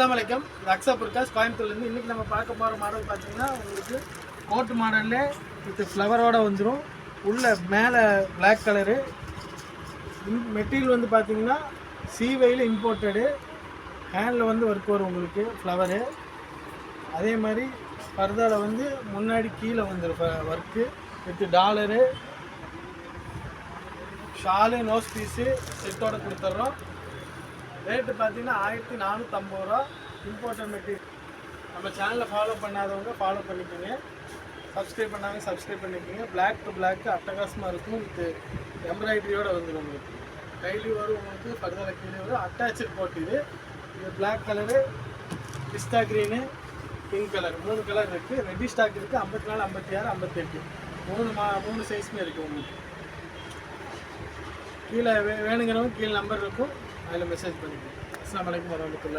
அஸ்ஸலாமு அலைக்கும். அக்ஸா புர்காஸ் கோயம்புத்தூர்லேருந்து. இன்றைக்கி நம்ம பார்க்க போகிற மாடல் பார்த்தீங்கன்னா உங்களுக்கு கோட் மாடல்லே வித் ஃப்ளவரோடு வந்துடும். உள்ள மேலே பிளாக் கலரு. மெட்டீரியல் வந்து பார்த்தீங்கன்னா சீவையில் இம்போர்ட்டடு. ஹேண்டில் வந்து ஒர்க் வரும் உங்களுக்கு ஃப்ளவரு. அதே மாதிரி பர்தாவில் வந்து முன்னாடி கீழே வந்துடும் ஒர்க்கு வித் டாலரு. ஷாலு நோஸ் பீஸு செட்டோடு கொடுத்துட்றோம். ரேட்டு பார்த்தீங்கன்னா 1450 ரூபா. Imported material. நம்ம சேனலில் ஃபாலோ பண்ணாதவங்க ஃபாலோ பண்ணிக்கோங்க, சப்ஸ்கிரைப் பண்ணாங்க சப்ஸ்கிரைப் பண்ணிக்கோங்க. பிளாக் டு பிளாக் அட்டகாசமாக இருக்கும். வித் எம்ப்ராய்டரியோடு வந்துடும் உங்களுக்கு. கைலி வரும் உங்களுக்கு, பர்தாவில் கீழே வரும். அட்டாச்சு போட்டு இது பிளாக் கலரு, பிஸ்தா க்ரீனு, பிங்க் கலர், 3 கலர் இருக்குது. ரெடி ஸ்டாக் இருக்குது. 54, 56, 58 மூணு சைஸுமே இருக்குது உங்களுக்கு. கீழே வேணுங்கிறவங்க கீழே நம்பர் இருக்கும், அதில் மெசேஜ் பண்ணிக்கோங்க. அஸ்ஸலாமு அலைக்கும் வரஹ்மத்துல்லாஹி.